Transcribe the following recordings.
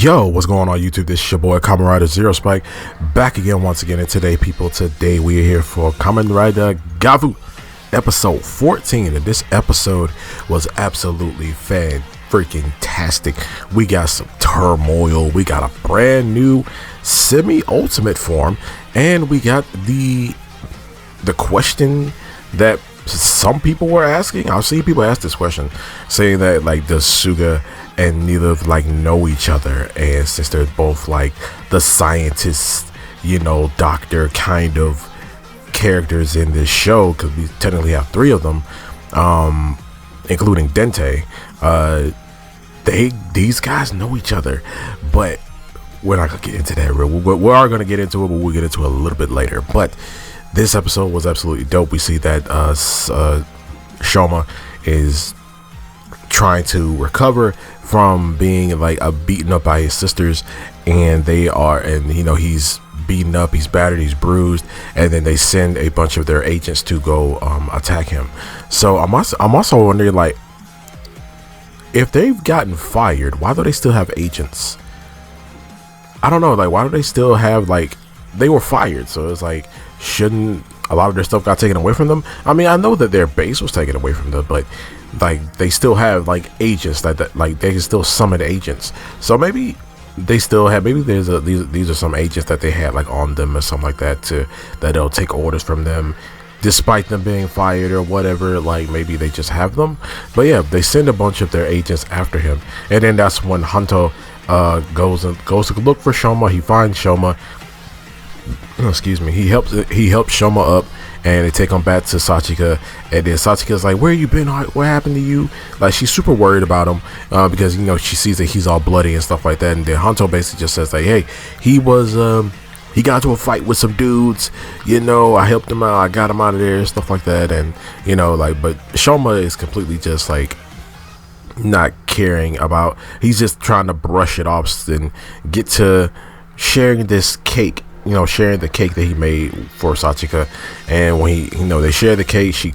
Yo, what's going on YouTube? This is your boy Kamen Rider Zero Spike back again once again. And today we are here for Kamen Rider GAVV episode 14, and this episode was absolutely freaking-tastic. We got some turmoil, we got a brand new semi-ultimate form, and we got the question that some people were asking. I've seen people ask this question, saying that like, does Suga and Neela like know each other? And since they're both like the scientist, doctor kind of characters in this show, because we technically have three of them, including Dente, these guys know each other. But we're not gonna get into that. We are gonna get into it, but we'll get into it a little bit later. But this episode was absolutely dope. We see that Shoma is trying to recover from being like beaten up by his sisters, and he's beaten up, he's battered, he's bruised, and then they send a bunch of their agents to go attack him. So I'm also wondering, like, if they've gotten fired, why do they still have agents? I don't know, like, why do they still have, like, they were fired, so it's like, shouldn't a lot of their stuff got taken away from them? I mean, I know that their base was taken away from them, but like, they still have like agents that like they can still summon agents. So maybe they still have, maybe these are some agents that they had like on them or something like that, that they'll take orders from them despite them being fired or whatever. Like, maybe they just have them. But yeah, they send a bunch of their agents after him, and then that's when Hanto goes to look for Shoma. He finds Shoma. Excuse me. He helps Shoma up, and they take him back to Sachika. And then Sachika's like, "Where you been? What happened to you?" Like, she's super worried about him because she sees that he's all bloody and stuff like that. And then Hanto basically just says like, "Hey, he got into a fight with some dudes. I helped him out. I got him out of there and stuff like that." And but Shoma is completely just like not caring about. He's just trying to brush it off and get to sharing this cake. Sharing the cake that he made for Sachika. And when they share the cake, she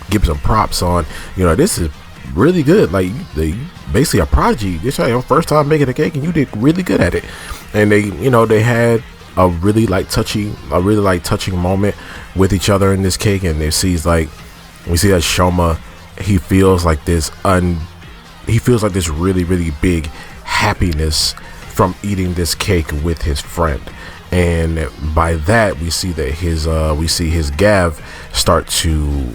gives him props on, this is really good. Like, they basically a prodigy. This is your first time making a cake, and you did really good at it. And they had a really touching moment with each other in this cake. And we see that Shoma, he feels like this really, really big happiness from eating this cake with his friend. And by that, we see that his GAVV start to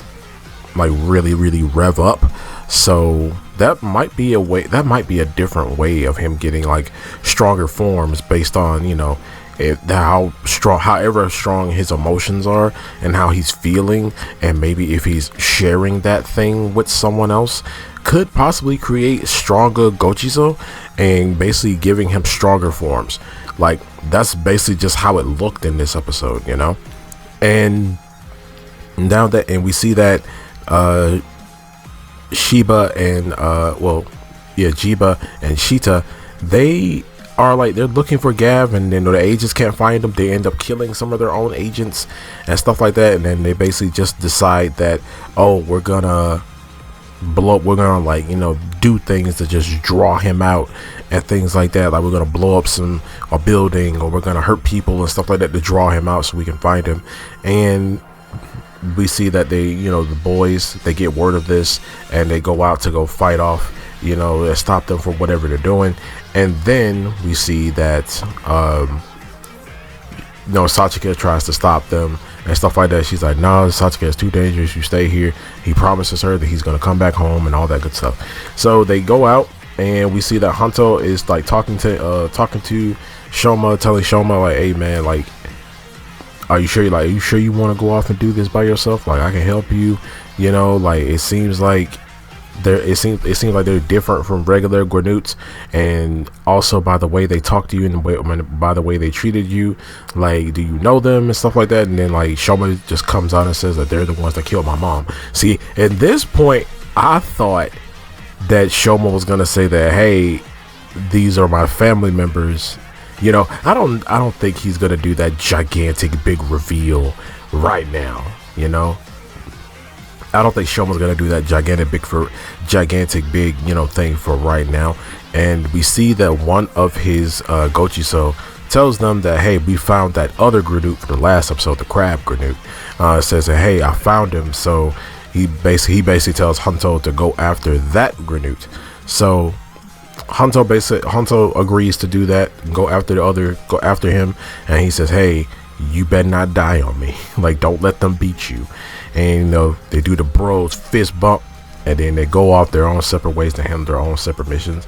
like really, really rev up. So that might be a different way of him getting like stronger forms based on however strong his emotions are and how he's feeling, and maybe if he's sharing that thing with someone else, could possibly create stronger Gochizo and basically giving him stronger forms. Like, that's basically just how it looked in this episode, And now that, and we see that Jiba and Shita, they're looking for GAVV, and then the agents can't find them. They end up killing some of their own agents and stuff like that. And then they basically just decide that, we're gonna do things to just draw him out and things like that. Like, we're gonna blow up a building, or we're gonna hurt people and stuff like that to draw him out so we can find him. And we see that the boys, they get word of this, and they go out to go fight off, stop them from whatever they're doing. And then we see that Sachika tries to stop them and stuff like that. She's like, "No, Sachika is too dangerous. You stay here." He promises her that he's gonna come back home and all that good stuff. So they go out, and we see that Hanto is like talking to Shoma, telling Shoma like, "Hey man, like, are you sure you want to go off and do this by yourself? Like, I can help you. Like, it seems like they're different from regular Grenoots, and also by the way they talk to you and by the way they treated you. Like, do you know them?" and stuff like that. And then like Shoma just comes out and says that they're the ones that killed my mom. See, at this point, I thought that Shoma was gonna say that, "Hey, these are my family members." I don't think he's gonna do that gigantic big reveal right now. I don't think Shoma's gonna do that gigantic big thing for right now. And we see that one of his Gochiso tells them that, hey, we found that other Granute from the last episode, the crab Granute. Says that, hey, I found him. So he basically tells Hunto to go after that Granute. So Hunto agrees to do that, go after him, and he says, hey, you better not die on me. Like, don't let them beat you. And they do the bros fist bump, and then they go off their own separate ways to handle their own separate missions.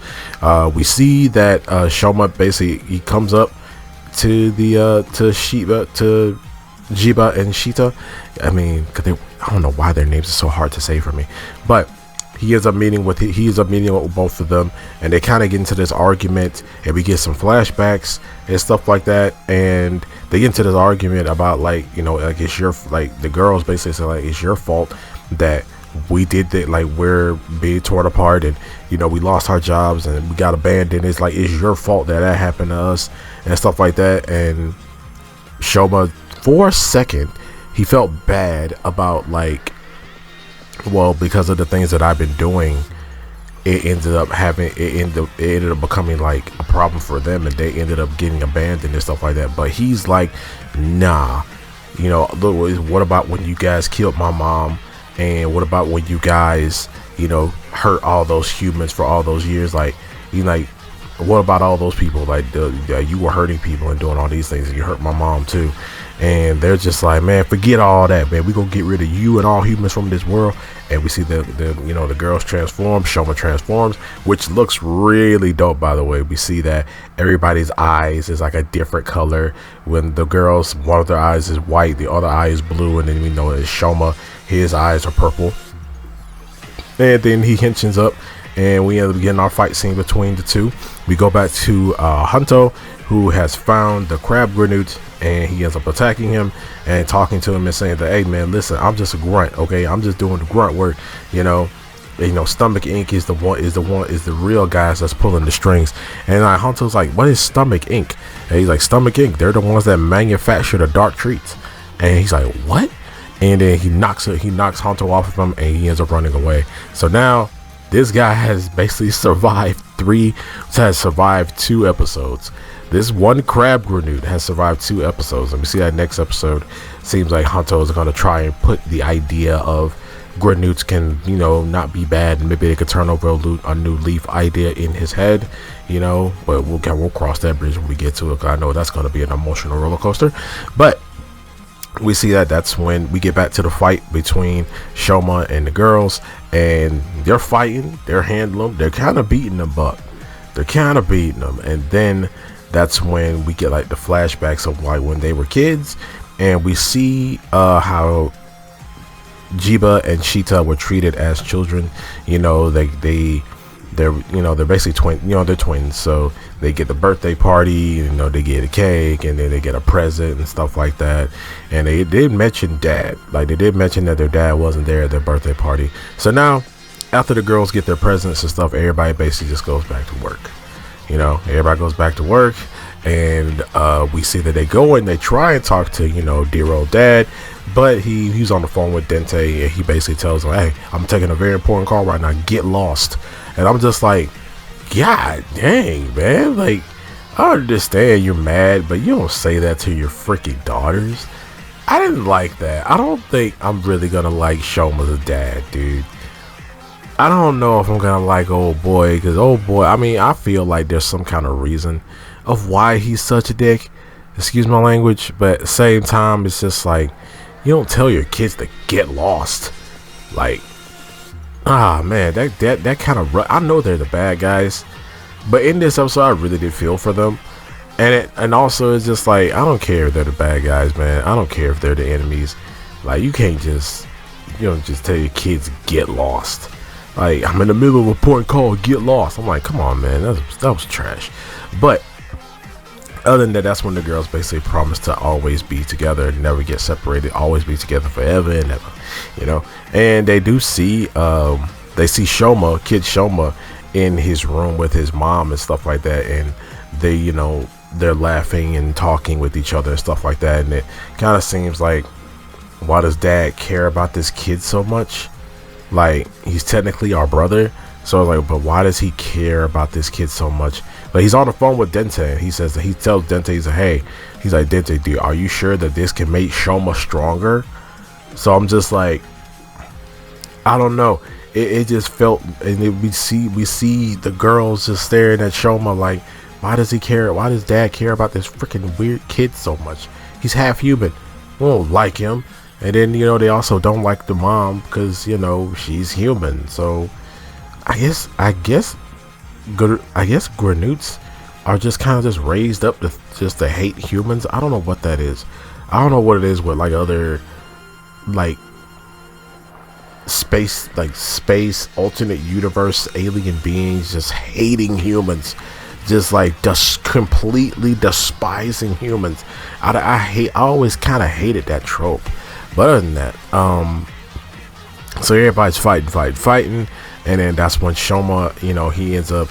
We see that Shoma basically, he comes up to the to Jiba and Shita. I mean, I don't know why their names are so hard to say for me, but he ends up meeting with both of them, and they kind of get into this argument, and we get some flashbacks and stuff like that, and they get into this argument about like it's your, like, the girls basically say, like, it's your fault that we did that, like, we're being torn apart, and we lost our jobs and we got abandoned. It's like, it's your fault that happened to us and stuff like that. And Shoma, for a second, he felt bad about, like, well, because of the things that I've been doing, it ended up becoming like a problem for them, and they ended up getting abandoned and stuff like that. But he's like, nah, what about when you guys killed my mom, and what about when you guys hurt all those humans for all those years? Like, what about all those people? Like, you were hurting people and doing all these things, and you hurt my mom too. And they're just like, man, forget all that, man. We gonna get rid of you and all humans from this world. And we see the girls transform. Shoma transforms, which looks really dope, by the way. We see that everybody's eyes is like a different color. When the girls, one of their eyes is white, the other eye is blue, and then we know it's Shoma, his eyes are purple. And then he henshins up, and we end up getting our fight scene between the two. We go back to Hunto, who has found the crab Granute, and he ends up attacking him and talking to him and saying that, hey man, listen, I'm just a grunt, okay? I'm just doing the grunt work. Stomach Ink is the real guys that's pulling the strings. And Hunto's like, what is Stomach Ink? And he's like, Stomach Ink, they're the ones that manufacture the dark treats. And he's like, what? And then he knocks Hunto off of him, and he ends up running away. So now this guy has basically survived 2 episodes. This one crab Granute has survived 2 episodes. Let me see that next episode. Seems like Hunto is going to try and put the idea of Granutes can, not be bad, and maybe they could turn over a new leaf idea in his head, but we'll cross that bridge when we get to it, because I know that's going to be an emotional roller coaster. But we see that when we get back to the fight between Shoma and the girls, and they're fighting, they're handling them, they're kind of beating them up. And then that's when we get like the flashbacks of like when they were kids, and we see how Jiba and Shita were treated as children. They're basically they're twins, so they get the birthday party, they get a cake, and then they get a present and stuff like that. And they did mention dad, like they did mention that their dad wasn't there at their birthday party. So now, after the girls get their presents and stuff, everybody basically just goes back to work. Everybody goes back to work, and we see that they go and they try and talk to dear old dad, but he's on the phone with Dente, and he basically tells them, hey, I'm taking a very important call right now, get lost. And I'm just like, God dang, man, like, I understand you're mad, but you don't say that to your freaking daughters. I didn't like that. I don't think I'm really gonna like Shoma's dad, dude. I don't know if I'm gonna like old boy, because old boy, I mean, I feel like there's some kind of reason of why he's such a dick, excuse my language, but at the same time, it's just like, you don't tell your kids to get lost. Like, man, that kind of, I know they're the bad guys, but in this episode I really did feel for them. And also it's just like, I don't care if they're the bad guys, man. I don't care if they're the enemies. Like, you can't just tell your kids get lost. Like, I'm in the middle of a point call, get lost. I'm like, come on, man, that was trash. But other than that, that's when the girls basically promise to always be together, never get separated, always be together forever and ever, And they do see, they see Shoma, kid Shoma, in his room with his mom and stuff like that, and they, they're laughing and talking with each other and stuff like that, and it kind of seems like, why does dad care about this kid so much? like he's technically our brother. So like, but why does he care about this kid so much? But he's on the phone with Dente, and he says that he tells Dente, he's like, hey, he's like, Dente, dude, are you sure that this can make Shoma stronger? So I'm just like, I don't know. It just felt, and we see the girls just staring at Shoma like, why does he care? Why does Dad care about this freaking weird kid so much? He's half human. We don't like him. And then, you know, they also don't like the mom because, you know, she's human. So I guess Granoots are just kind of just raised up to hate humans. I don't know what that is. I don't know what it is with like other like space alternate universe alien beings just hating humans, just completely despising humans. I always kind of hated that trope. But other than that, so everybody's fighting, and then that's when Shoma, you know, he ends up,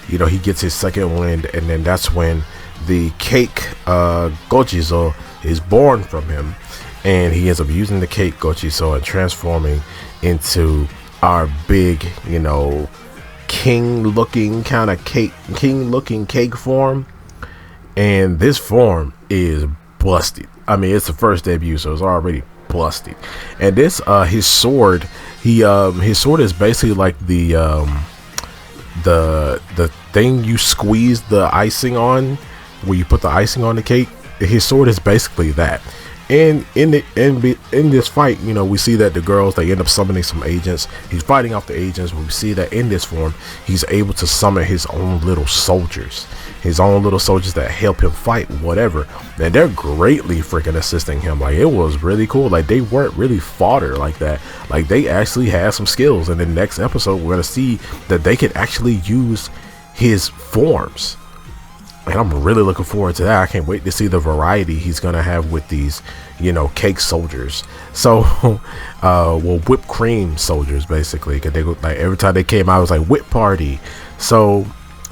you know, he gets his second wind, and then that's when the cake Gochizo is born from him, and he ends up using the cake Gochizo and transforming into our big, you know, king-looking cake form. And this form is busted. I mean, it's the first debut, so it's already busted. And this his sword, his sword is basically like the thing you squeeze the icing on, where you put the icing on the cake. His sword is basically that. And in this fight, you know, we see that the girls, they end up summoning some agents. He's fighting off the agents. We see that in this form, he's able to summon his own little soldiers that help him fight whatever. And they're greatly freaking assisting him. Like, it was really cool. Like, they weren't really fodder like that. Like, they actually had some skills. And in the next episode, we're gonna see that they could actually use his forms. And I'm really looking forward to that. I can't wait to see the variety he's gonna have with these, you know, cake soldiers. So, well, whipped cream soldiers basically, because they like every time they came out, it was like whip party. So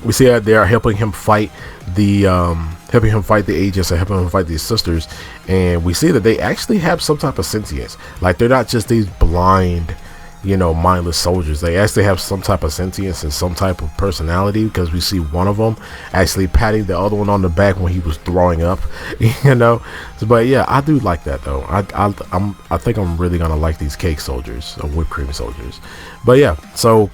we see that they are helping him fight the agents and helping him fight these sisters, and we see that they actually have some type of sentience. Like, they're not just these blind, you know, mindless soldiers. They actually have some type of sentience and some type of personality, because we see one of them actually patting the other one on the back when he was throwing up, you know. But yeah, I do like that though. I think I'm really gonna like these cake soldiers, or whipped cream soldiers. But yeah, so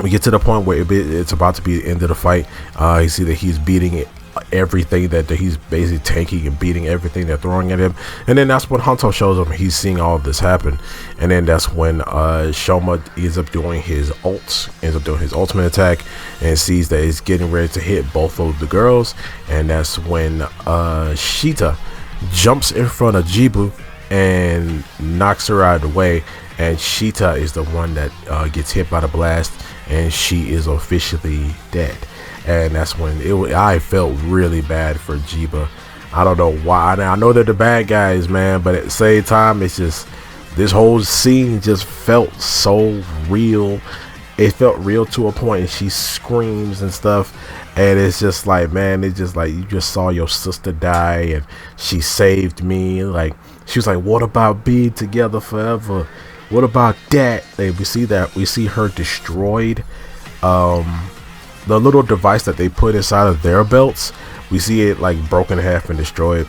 we get to the point where it's about to be the end of the fight. You see that he's beating everything that he's basically tanking and beating everything they're throwing at him, and then that's when Hanto shows up and he's seeing all of this happen. And then that's when Shoma ends up doing his ultimate attack, and sees that he's getting ready to hit both of the girls. And that's when Shita jumps in front of Jibu and knocks her out of the way, and Shita is the one that gets hit by the blast, and she is officially dead. And that's when I felt really bad for Jiba. I don't know why. I know they're the bad guys, man, but at the same time, it's just, this whole scene just felt so real. It felt real to a point, and she screams and stuff, and it's just like, man, it's just like, you just saw your sister die, and she saved me. Like, she was like, what about being together forever? What about that? Like, we see her destroyed. The little device that they put inside of their belts, we see it like broken in half and destroyed,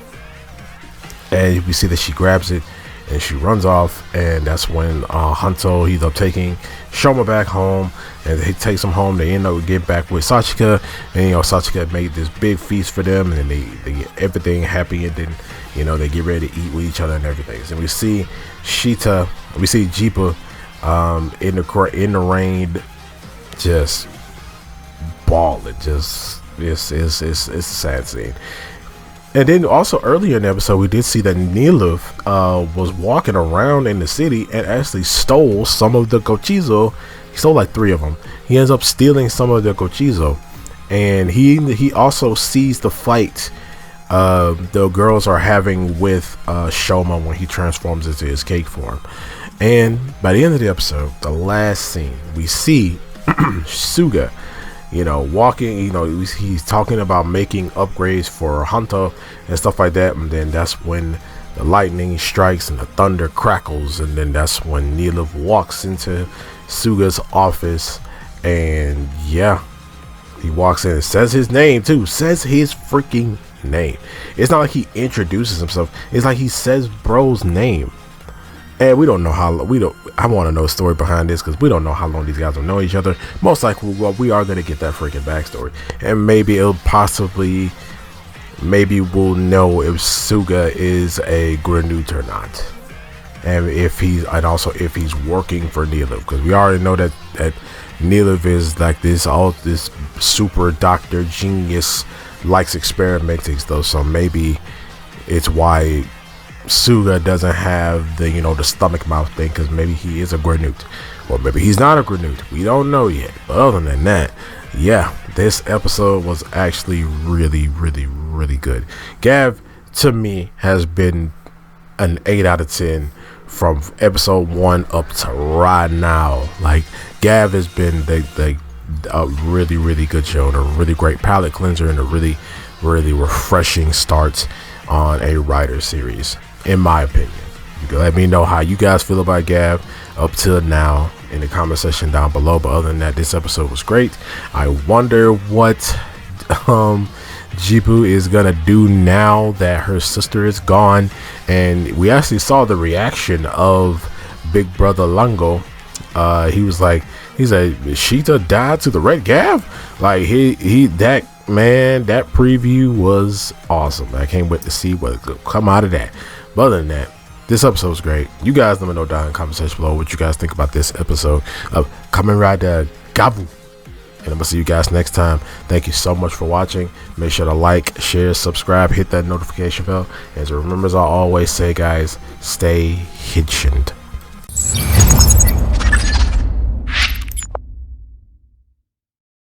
and we see that she grabs it and she runs off. And that's when Hanto, he's up taking Shoma back home, and he takes him home. They end up getting back with Sachika, and you know, Sachika made this big feast for them, and then they get everything happy, and then, you know, they get ready to eat with each other and everything. And we see Jipa in the rain, just balling. Just it's a sad scene. And then also earlier in the episode, we did see that Niluf was walking around in the city and actually stole some of the Gochizo. He stole like 3 of them. He ends up stealing some of the Gochizo, and he also sees the fight the girls are having with Shoma when he transforms into his cake form. And by the end of the episode, the last scene, we see Suga, you know, walking, you know, he's talking about making upgrades for Hanto and stuff like that. And then that's when the lightning strikes and the thunder crackles, and then that's when Neelev walks into Suga's office, and yeah, he walks in and says his name too, says his freaking name. It's not like he introduces himself, it's like he says bro's name. And we don't know how I want to know the story behind this, because we don't know how long these guys will know each other. Most likely, well, we are going to get that freaking backstory, and maybe we'll know if Suga is a Granute or not, and also if he's working for Neelev, because we already know that Neelev is like this super doctor genius, likes experimenting stuff. So maybe it's why Suga doesn't have the the stomach mouth thing, because maybe he is a Granute, or maybe he's not a Granute. We don't know yet. But other than that, yeah, this episode was actually really, really, really good. GAVV to me has been an 8 out of 10 from episode 1 up to right now. Like, GAVV has been a really, really good show, and a really great palate cleanser, and a really, really refreshing start on a writer series, in my opinion. You can let me know how you guys feel about GAVV up till now in the comment section down below. But other than that, this episode was great. I wonder what Jibu is gonna do now that her sister is gone. And we actually saw the reaction of Big Brother Lango. He said Sheeta died to the red GAVV. Like that preview was awesome. I can't wait to see what could come out of that. But other than that, this episode was great. You guys let me know down in the comment section below what you guys think about this episode of Kamen Rider GAVV. And I'm gonna see you guys next time. Thank you so much for watching. Make sure to like, share, subscribe, hit that notification bell. As remember, as I always say, guys, stay hitchened.